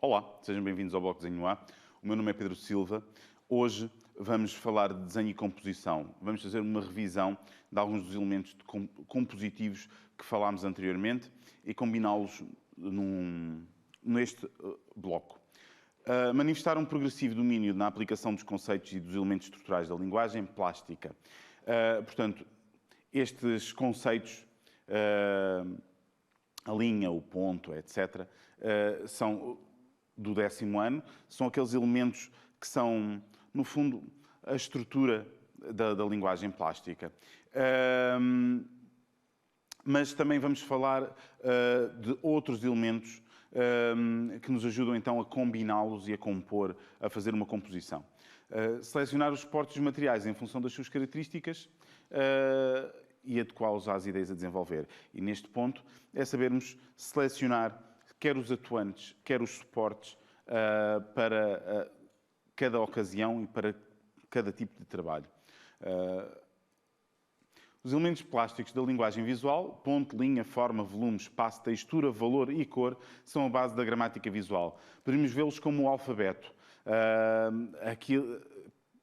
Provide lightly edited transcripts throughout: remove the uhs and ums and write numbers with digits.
Olá, sejam bem-vindos ao Bloco Desenho A. O meu nome é Pedro Silva. Hoje vamos falar de desenho e composição. Vamos fazer uma revisão de alguns dos elementos compositivos que falámos anteriormente e combiná-los neste bloco. Manifestar um progressivo domínio na aplicação dos conceitos e dos elementos estruturais da linguagem plástica. Portanto, estes conceitos, a linha, o ponto, etc., são do 10º ano, são aqueles elementos que são, no fundo, a estrutura da linguagem plástica. Mas também vamos falar de outros elementos que nos ajudam então a combiná-los e a compor, a fazer uma composição. Selecionar os suportes e os materiais em função das suas características e adequá-los às ideias a desenvolver. E neste ponto é sabermos selecionar quer os atuantes, quer os suportes para cada ocasião e para cada tipo de trabalho. Os elementos plásticos da linguagem visual, ponto, linha, forma, volume, espaço, textura, valor e cor, são a base da gramática visual. Podemos vê-los como o alfabeto. Aqui,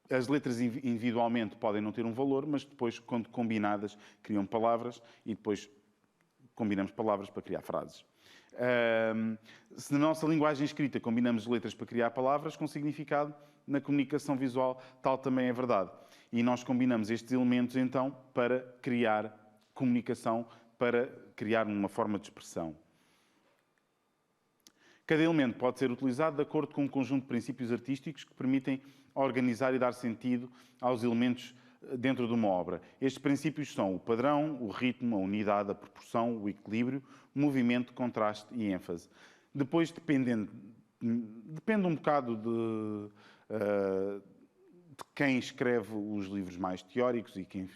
as letras individualmente podem não ter um valor, mas depois, quando combinadas, criam palavras e depois combinamos palavras para criar frases. Se na nossa linguagem escrita combinamos letras para criar palavras com significado, na comunicação visual tal também é verdade. E nós combinamos estes elementos, então, para criar comunicação, para criar uma forma de expressão. Cada elemento pode ser utilizado de acordo com um conjunto de princípios artísticos que permitem organizar e dar sentido aos elementos dentro de uma obra. Estes princípios são o padrão, o ritmo, a unidade, a proporção, o equilíbrio, o movimento, contraste e ênfase. Depois, depende um bocado de quem escreve os livros mais teóricos e quem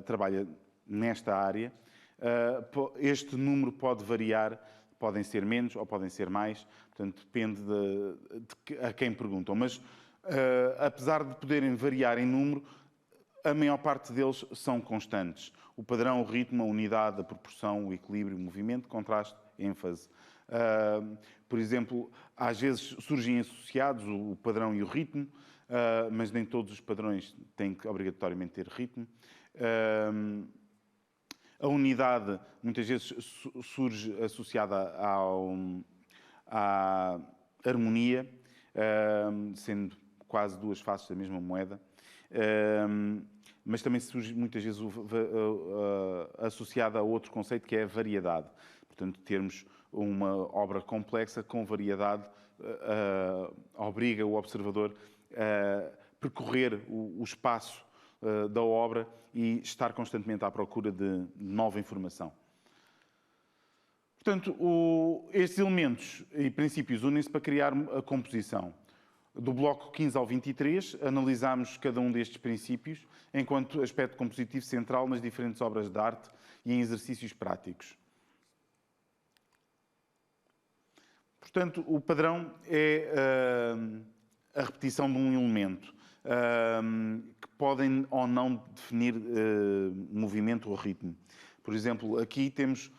trabalha nesta área. Este número pode variar, podem ser menos ou podem ser mais, portanto, depende a quem perguntam. Mas, apesar de poderem variar em número, a maior parte deles são constantes. O padrão, o ritmo, a unidade, a proporção, o equilíbrio, o movimento, contraste, ênfase. Por exemplo, às vezes surgem associados o padrão e o ritmo, mas nem todos os padrões têm que obrigatoriamente ter ritmo. A unidade muitas vezes surge associada à harmonia, sendo quase duas faces da mesma moeda. Mas também surge muitas vezes associada a outro conceito que é a variedade. Portanto, termos uma obra complexa com variedade obriga o observador a percorrer o espaço da obra e estar constantemente à procura de nova informação. Portanto, estes elementos e princípios unem-se para criar a composição. Do bloco 15 ao 23, analisámos cada um destes princípios enquanto aspecto compositivo central nas diferentes obras de arte e em exercícios práticos. Portanto, o padrão é a repetição de um elemento, que podem ou não definir movimento ou ritmo. Por exemplo, aqui temos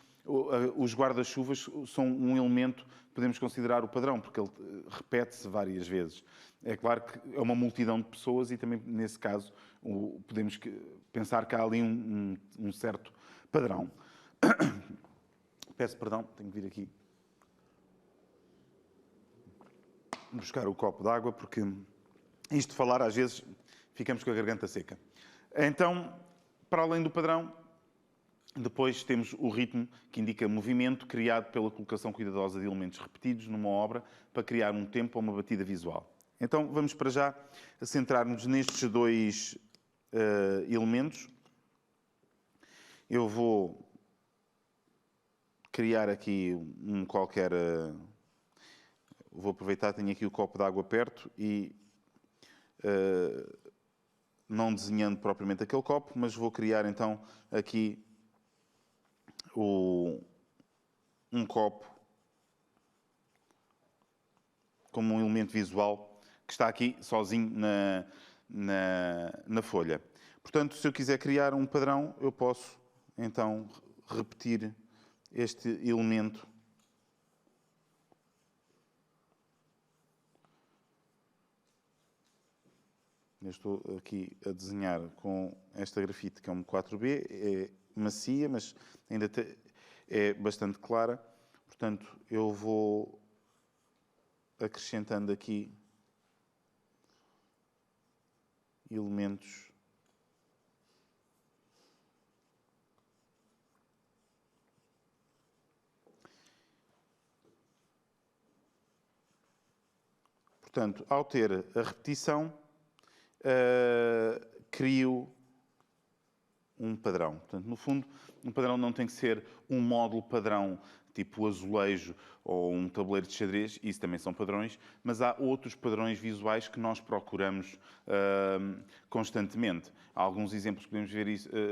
os guarda-chuvas, são um elemento que podemos considerar o padrão, porque ele repete-se várias vezes. É claro que é uma multidão de pessoas e também, nesse caso, podemos pensar que há ali um certo padrão. Peço perdão, tenho que vir aqui buscar o copo d'água, porque isto de falar, às vezes, ficamos com a garganta seca. Então, para além do padrão, depois temos o ritmo, que indica movimento criado pela colocação cuidadosa de elementos repetidos numa obra para criar um tempo ou uma batida visual. Então, vamos para já centrar-nos nestes dois elementos. Eu vou criar aqui um qualquer... Vou aproveitar, tenho aqui o copo d'água perto e não desenhando propriamente aquele copo, mas vou criar então aqui um copo como um elemento visual que está aqui sozinho na folha. Portanto, se eu quiser criar um padrão, eu posso então repetir este elemento Eu estou aqui a desenhar com esta grafite, que é uma 4B, é macia, mas ainda é bastante clara. Portanto, eu vou acrescentando aqui elementos Portanto, ao ter a repetição, crio um padrão. Portanto, no fundo, um padrão não tem que ser um módulo padrão, tipo azulejo ou um tabuleiro de xadrez, isso também são padrões, mas há outros padrões visuais que nós procuramos constantemente. Há alguns exemplos que podemos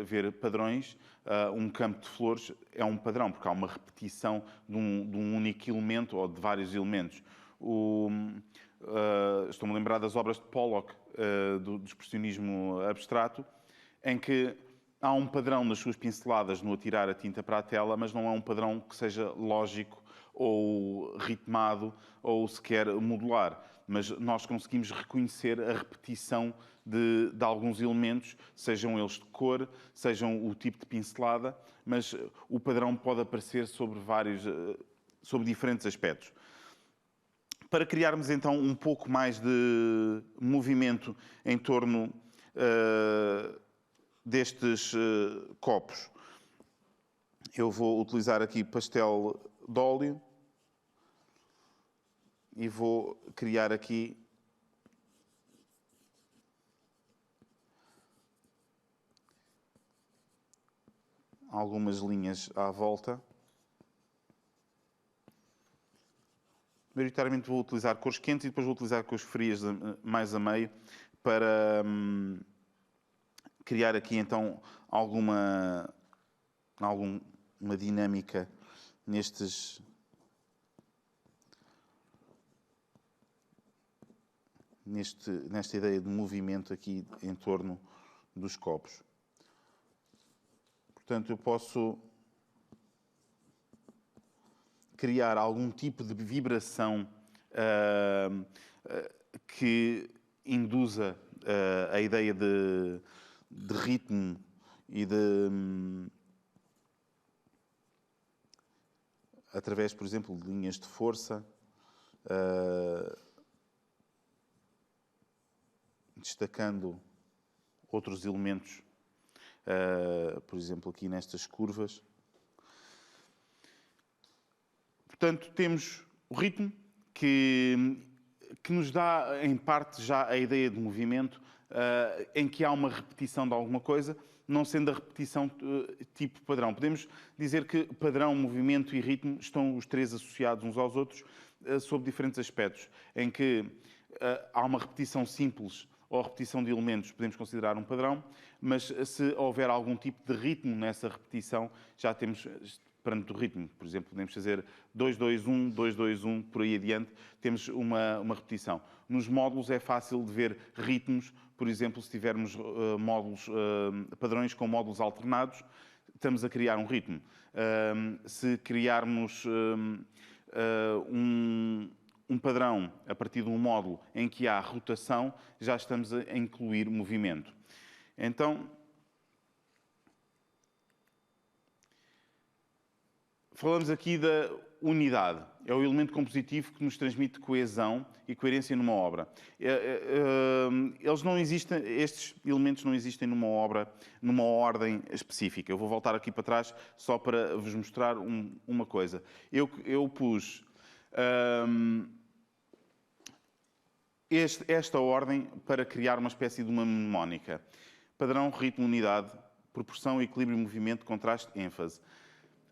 ver padrões. Um campo de flores é um padrão, porque há uma repetição de um único elemento ou de vários elementos. Estou-me a lembrar das obras de Pollock, do expressionismo abstrato, em que há um padrão nas suas pinceladas no atirar a tinta para a tela, mas não é um padrão que seja lógico ou ritmado ou sequer modular. Mas nós conseguimos reconhecer a repetição de alguns elementos, sejam eles de cor, sejam o tipo de pincelada, mas o padrão pode aparecer sobre diferentes aspectos. Para criarmos então um pouco mais de movimento em torno destes copos, eu vou utilizar aqui pastel de óleo e vou criar aqui algumas linhas à volta. Maioritariamente vou utilizar cores quentes e depois vou utilizar cores frias mais a meio para criar aqui então alguma dinâmica nesta ideia de movimento aqui em torno dos copos. Portanto, eu posso criar algum tipo de vibração que induza a ideia de ritmo e através, por exemplo, de linhas de força, destacando outros elementos, por exemplo, aqui nestas curvas. Portanto, temos o ritmo, que nos dá, em parte, já a ideia de movimento, em que há uma repetição de alguma coisa, não sendo a repetição tipo padrão. Podemos dizer que padrão, movimento e ritmo estão os três associados uns aos outros sob diferentes aspectos, em que há uma repetição simples ou repetição de elementos, podemos considerar um padrão, mas se houver algum tipo de ritmo nessa repetição, já temos perante o ritmo. Por exemplo, podemos fazer 2-2-1, 2-2-1, por aí adiante, temos uma repetição. Nos módulos é fácil de ver ritmos, por exemplo, se tivermos padrões com módulos alternados, estamos a criar um ritmo. Se criarmos um padrão a partir de um módulo em que há rotação, já estamos a incluir movimento. Então, falamos aqui da unidade. É o elemento compositivo que nos transmite coesão e coerência numa obra. Estes elementos não existem numa obra, numa ordem específica. Eu vou voltar aqui para trás só para vos mostrar uma coisa. Eu pus esta ordem para criar uma espécie de uma mnemónica. Padrão, ritmo, unidade, proporção, equilíbrio, movimento, contraste, ênfase.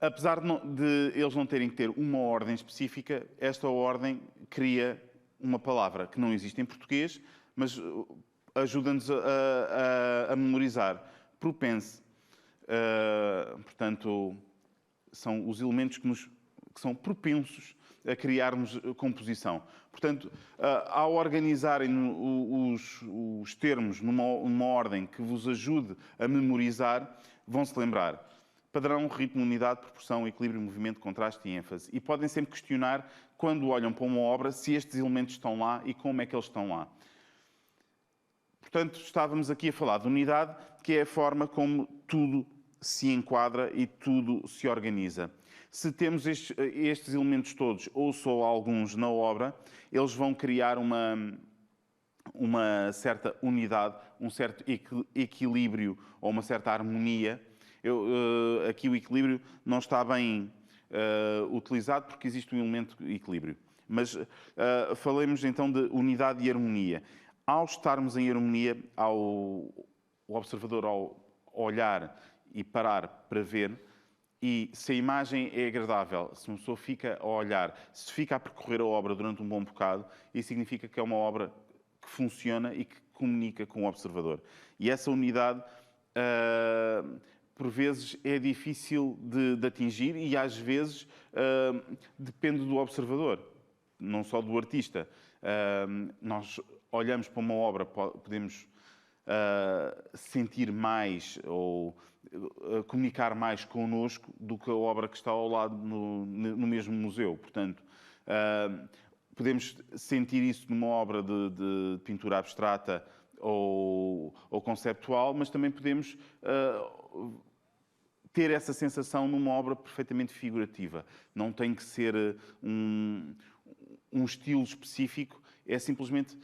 Apesar de eles não terem que ter uma ordem específica, esta ordem cria uma palavra que não existe em português, mas ajuda-nos a memorizar. Propense. Portanto, são os elementos que são propensos a criarmos composição. Portanto, ao organizarem os termos numa ordem que vos ajude a memorizar, vão-se lembrar. Padrão, ritmo, unidade, proporção, equilíbrio, movimento, contraste e ênfase. E podem sempre questionar, quando olham para uma obra, se estes elementos estão lá e como é que eles estão lá. Portanto, estávamos aqui a falar de unidade, que é a forma como tudo se enquadra e tudo se organiza. Se temos estes elementos todos, ou só alguns na obra, eles vão criar uma certa unidade, um certo equilíbrio ou uma certa harmonia. Aqui o equilíbrio não está bem utilizado porque existe um elemento de equilíbrio. Mas falemos então de unidade e harmonia. Ao estarmos em harmonia, o observador, ao olhar e parar para ver, e se a imagem é agradável, se uma pessoa fica a olhar, se fica a percorrer a obra durante um bom bocado, isso significa que é uma obra que funciona e que comunica com o observador. E essa unidade, por vezes, é difícil de atingir e, às vezes, depende do observador, não só do artista. Nós olhamos para uma obra, podemos sentir mais ou comunicar mais connosco do que a obra que está ao lado no mesmo museu. Portanto, podemos sentir isso numa obra de pintura abstrata ou conceptual, mas também podemos ter essa sensação numa obra perfeitamente figurativa. Não tem que ser um estilo específico, é simplesmente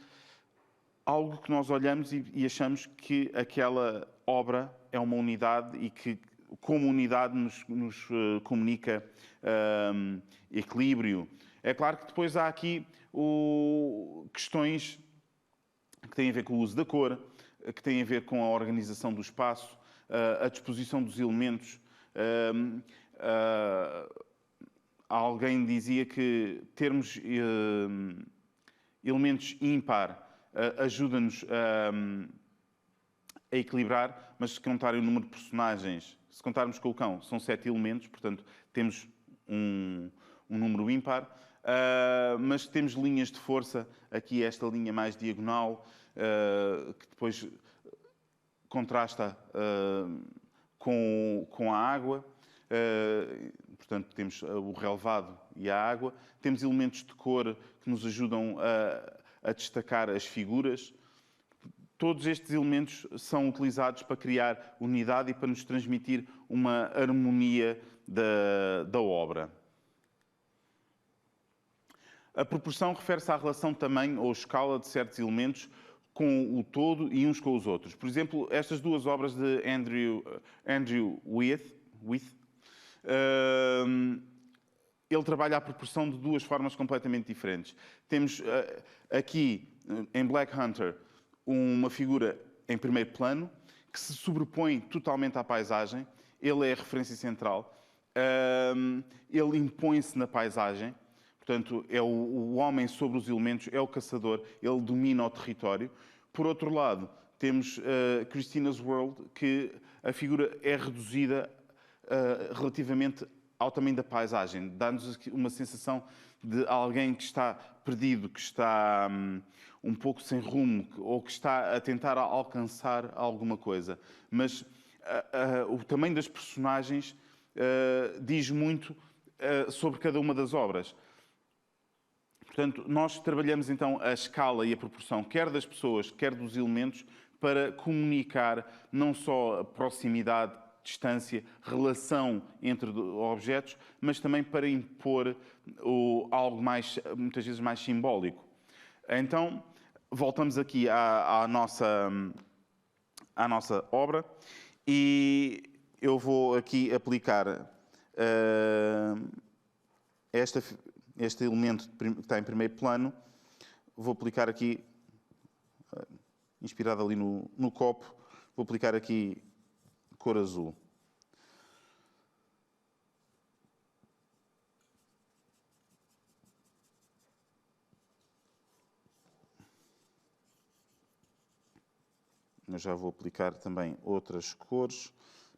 algo que nós olhamos e achamos que aquela obra é uma unidade e que, como unidade, nos comunica equilíbrio. É claro que depois há aqui questões que têm a ver com o uso da cor, que têm a ver com a organização do espaço, a disposição dos elementos. Alguém dizia que termos elementos ímpar ajuda-nos a equilibrar, mas se contarem o número de personagens, se contarmos com o cão, são 7 elementos, portanto, temos um número ímpar, mas temos linhas de força, aqui esta linha mais diagonal, que depois contrasta com a água, portanto, temos o relevado e a água, temos elementos de cor que nos ajudam a destacar as figuras. Todos estes elementos são utilizados para criar unidade e para nos transmitir uma harmonia da obra. A proporção refere-se à relação tamanho ou escala de certos elementos com o todo e uns com os outros. Por exemplo, estas duas obras de Andrew Wyeth, ele trabalha a proporção de duas formas completamente diferentes. Temos aqui, em Black Hunter, uma figura em primeiro plano, que se sobrepõe totalmente à paisagem. Ele é a referência central. Ele impõe-se na paisagem. Portanto, é o homem sobre os elementos, é o caçador. Ele domina o território. Por outro lado, temos Christina's World, que a figura é reduzida relativamente ao tamanho da paisagem. Dá-nos uma sensação de alguém que está perdido, que está um pouco sem rumo, ou que está a tentar alcançar alguma coisa. Mas o tamanho das personagens diz muito sobre cada uma das obras. Portanto, nós trabalhamos então a escala e a proporção, quer das pessoas, quer dos elementos, para comunicar não só a proximidade, distância, relação entre objetos, mas também para impor algo mais, muitas vezes mais simbólico. Então, voltamos aqui à nossa obra e eu vou aqui aplicar este elemento que está em primeiro plano, vou aplicar aqui, inspirado ali no copo, vou aplicar aqui cor azul. Eu já vou aplicar também outras cores,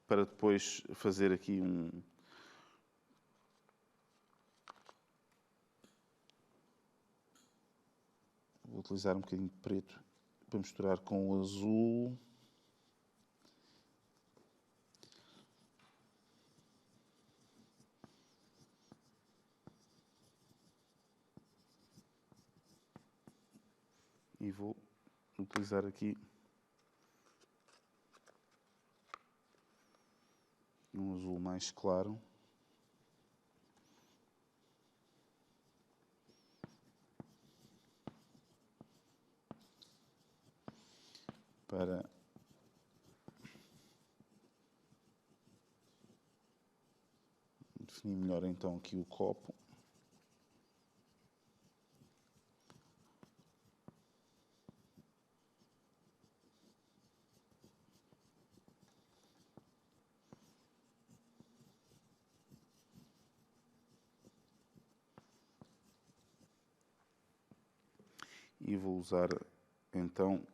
para depois fazer aqui Vou utilizar um bocadinho de preto para misturar com o azul. E vou utilizar aqui um azul mais claro. Para definir melhor então aqui o copo. E vou usar então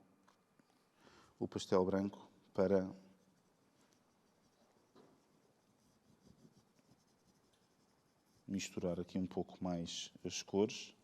o pastel branco para misturar aqui um pouco mais as cores.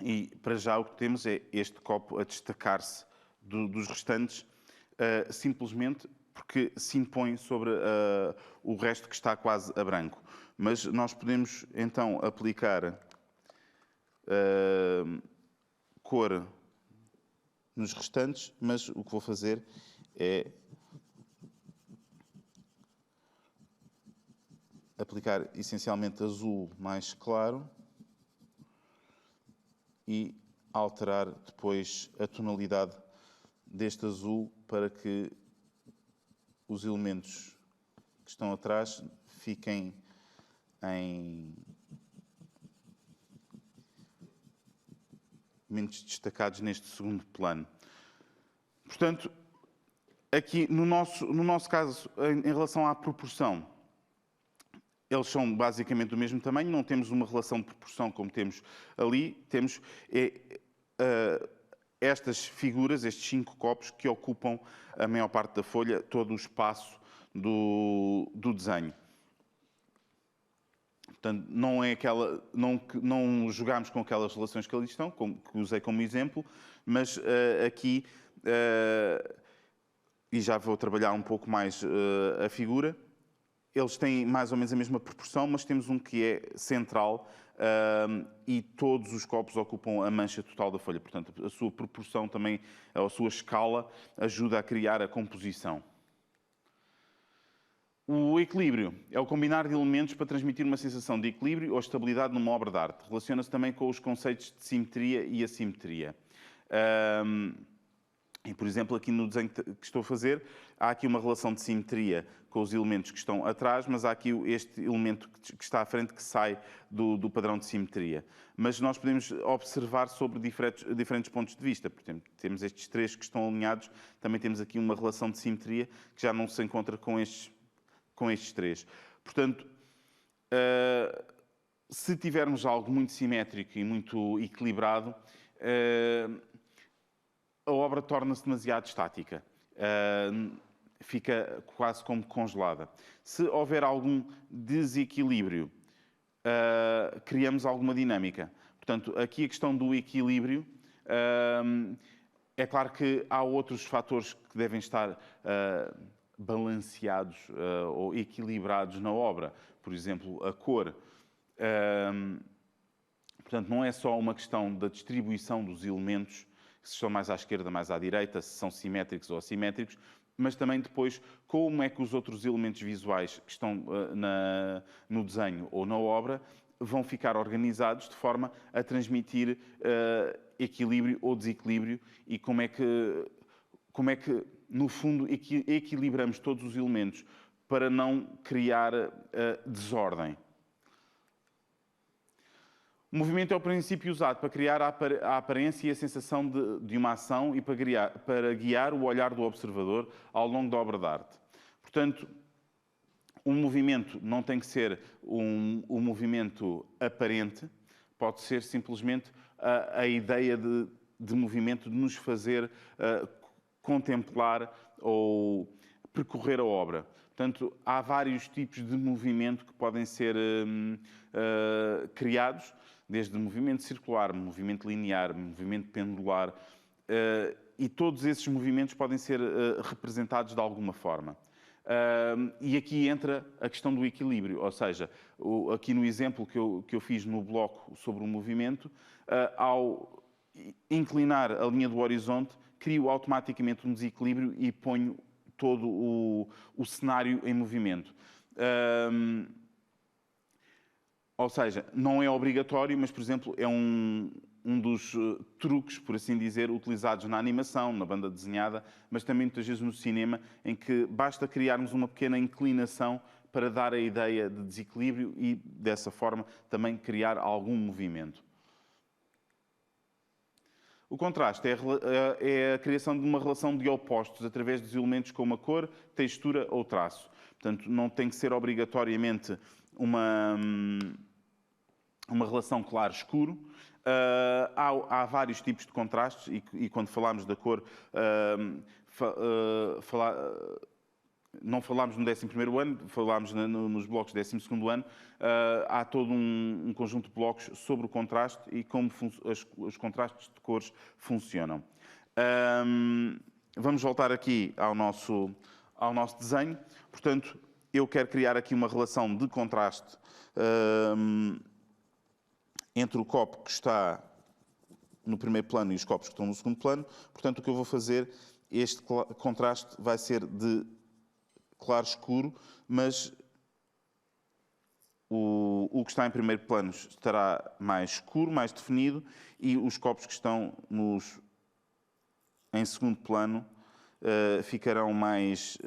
E para já o que temos é este copo a destacar-se dos restantes, simplesmente porque se impõe sobre o resto que está quase a branco. Mas nós podemos então aplicar cor nos restantes, mas o que vou fazer é aplicar essencialmente azul mais claro e alterar depois a tonalidade deste azul para que os elementos que estão atrás fiquem menos destacados neste segundo plano. Portanto, aqui no nosso caso, em relação à proporção, eles são basicamente do mesmo tamanho, não temos uma relação de proporção como temos ali, temos estas figuras, estes 5 copos que ocupam a maior parte da folha, todo o espaço do desenho. Portanto, não é aquela, não jogamos com aquelas relações que ali estão, que usei como exemplo, mas aqui, e já vou trabalhar um pouco mais a figura, eles têm mais ou menos a mesma proporção, mas temos um que é central e todos os copos ocupam a mancha total da folha. Portanto, a sua proporção também, a sua escala, ajuda a criar a composição. O equilíbrio é o combinar de elementos para transmitir uma sensação de equilíbrio ou estabilidade numa obra de arte. Relaciona-se também com os conceitos de simetria e assimetria. E, por exemplo, aqui no desenho que estou a fazer, há aqui uma relação de simetria com os elementos que estão atrás, mas há aqui este elemento que está à frente que sai do padrão de simetria. Mas nós podemos observar sobre diferentes pontos de vista. Por exemplo, temos estes 3 que estão alinhados, também temos aqui uma relação de simetria que já não se encontra com estes 3. Portanto, se tivermos algo muito simétrico e muito equilibrado, a obra torna-se demasiado estática. Fica quase como congelada. Se houver algum desequilíbrio, criamos alguma dinâmica. Portanto, aqui a questão do equilíbrio, é claro que há outros fatores que devem estar balanceados ou equilibrados na obra. Por exemplo, a cor. Portanto, não é só uma questão da distribuição dos elementos, se estão mais à esquerda, mais à direita, se são simétricos ou assimétricos, mas também depois como é que os outros elementos visuais que estão no desenho ou na obra vão ficar organizados de forma a transmitir equilíbrio ou desequilíbrio e como é que no fundo, equilibramos todos os elementos para não criar desordem. O movimento é o princípio usado para criar a aparência e a sensação de uma ação e para guiar o olhar do observador ao longo da obra de arte. Portanto, um movimento não tem que ser um movimento aparente, pode ser simplesmente a ideia de movimento de nos fazer contemplar ou percorrer a obra. Portanto, há vários tipos de movimento que podem ser criados desde movimento circular, movimento linear, movimento pendular, e todos esses movimentos podem ser representados de alguma forma. E aqui entra a questão do equilíbrio, ou seja, aqui no exemplo que eu fiz no bloco sobre o movimento, ao inclinar a linha do horizonte, crio automaticamente um desequilíbrio e ponho todo o cenário em movimento. Ou seja, não é obrigatório, mas, por exemplo, é um dos truques, por assim dizer, utilizados na animação, na banda desenhada, mas também muitas vezes no cinema, em que basta criarmos uma pequena inclinação para dar a ideia de desequilíbrio e, dessa forma, também criar algum movimento. O contraste é a criação de uma relação de opostos através dos elementos como a cor, textura ou traço. Portanto, não tem que ser obrigatoriamente uma relação claro-escuro. Há vários tipos de contrastes e quando falamos da cor, não falámos no 11º ano, falámos nos blocos do 12º ano. Há todo um conjunto de blocos sobre o contraste e como os contrastes de cores funcionam. Vamos voltar aqui ao nosso desenho. Portanto, eu quero criar aqui uma relação de contraste entre o copo que está no primeiro plano e os copos que estão no segundo plano. Portanto, o que eu vou fazer, este contraste vai ser de claro-escuro, mas o que está em primeiro plano estará mais escuro, mais definido, e os copos que estão em segundo plano ficarão mais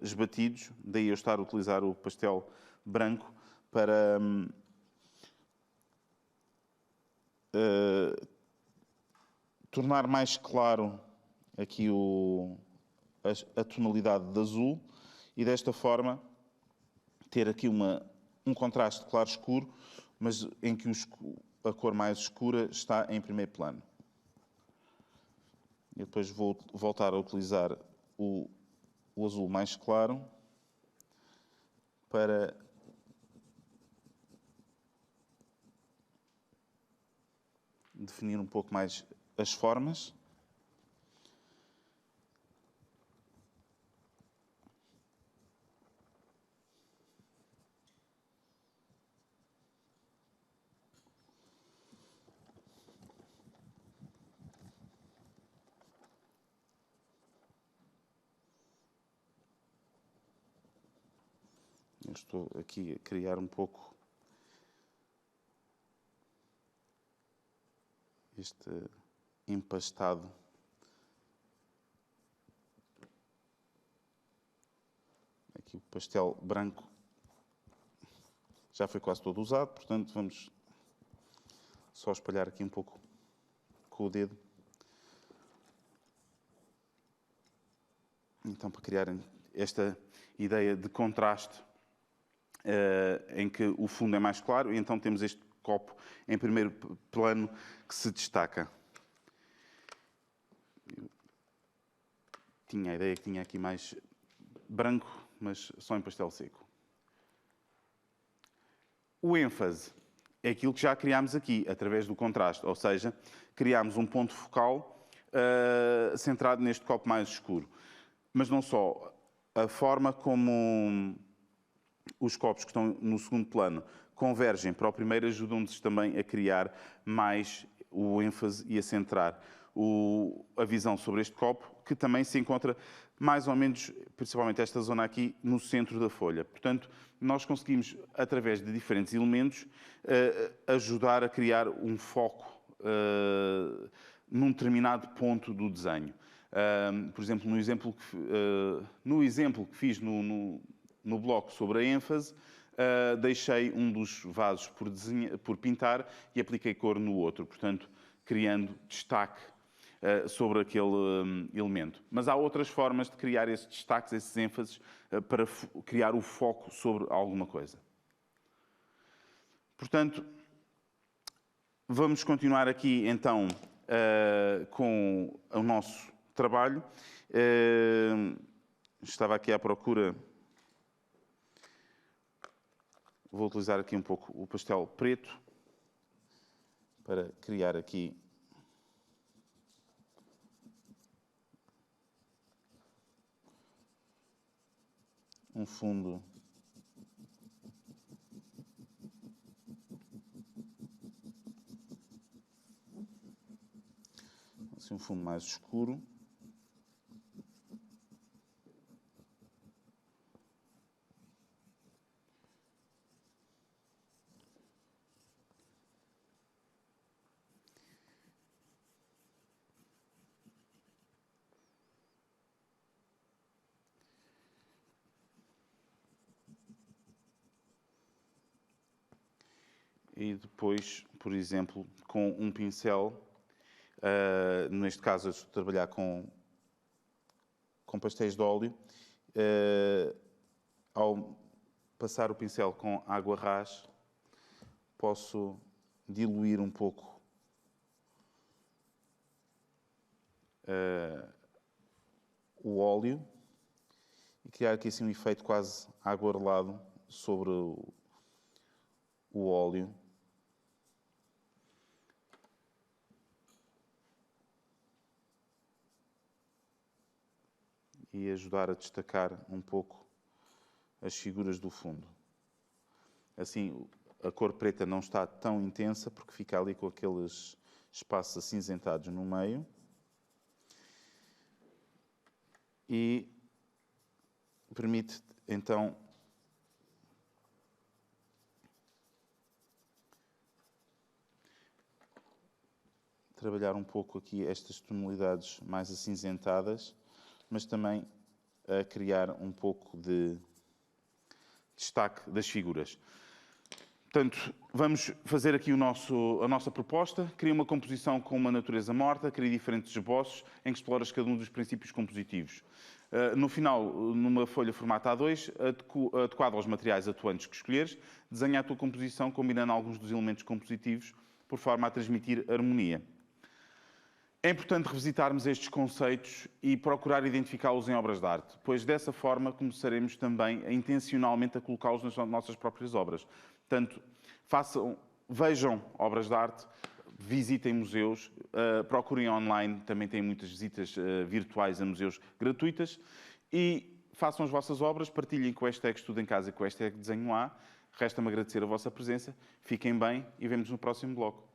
esbatidos. Daí eu estar a utilizar o pastel branco para tornar mais claro aqui a tonalidade de azul e desta forma ter aqui um contraste claro-escuro, mas em que a cor mais escura está em primeiro plano. E depois vou voltar a utilizar o azul mais claro para definir um pouco mais as formas. Eu estou aqui a criar um pouco este empastado. Aqui o pastel branco já foi quase todo usado, portanto vamos só espalhar aqui um pouco com o dedo. Então, para criar esta ideia de contraste, em que o fundo é mais claro, e então temos este copo em primeiro plano que se destaca. Eu tinha a ideia que tinha aqui mais branco, mas só em pastel seco. O ênfase é aquilo que já criámos aqui, através do contraste, ou seja, criámos um ponto focal centrado neste copo mais escuro. Mas não só, a forma como os copos que estão no segundo plano convergem para o primeiro ajudam-nos também a criar mais o ênfase e a centrar a visão sobre este copo, que também se encontra mais ou menos, principalmente esta zona aqui, no centro da folha. Portanto, nós conseguimos, através de diferentes elementos, ajudar a criar um foco num determinado ponto do desenho. Por exemplo, no exemplo que fiz no bloco sobre a ênfase, deixei um dos vasos por pintar e apliquei cor no outro, portanto, criando destaque sobre aquele elemento. Mas há outras formas de criar esses destaques, esses ênfases, para criar o foco sobre alguma coisa. Portanto, vamos continuar aqui, então, com o nosso trabalho. Estava aqui à procura. Vou utilizar aqui um pouco o pastel preto. para criar aqui um fundo assim, um fundo mais escuro. E depois, por exemplo, com um pincel, neste caso eu estou a trabalhar com pastéis de óleo, ao passar o pincel com água ras, posso diluir um pouco o óleo e criar aqui assim um efeito quase aguarelado sobre o óleo. E ajudar a destacar um pouco as figuras do fundo. Assim, a cor preta não está tão intensa, porque fica ali com aqueles espaços acinzentados no meio. E permite, então, trabalhar um pouco aqui estas tonalidades mais acinzentadas, mas também a criar um pouco de destaque das figuras. Portanto, vamos fazer aqui a nossa proposta. Cria uma composição com uma natureza morta, cria diferentes esboços em que exploras cada um dos princípios compositivos. No final, numa folha formato A2, adequado aos materiais atuantes que escolheres, desenha a tua composição combinando alguns dos elementos compositivos por forma a transmitir harmonia. É importante revisitarmos estes conceitos e procurar identificá-los em obras de arte, pois dessa forma começaremos também a intencionalmente a colocá-los nas nossas próprias obras. Portanto, vejam obras de arte, visitem museus, procurem online, também têm muitas visitas virtuais a museus gratuitas e façam as vossas obras, partilhem com o hashtag Estudo em Casa e com o hashtag Desenho Lá. Resta-me agradecer a vossa presença, fiquem bem e vemo-nos no próximo bloco.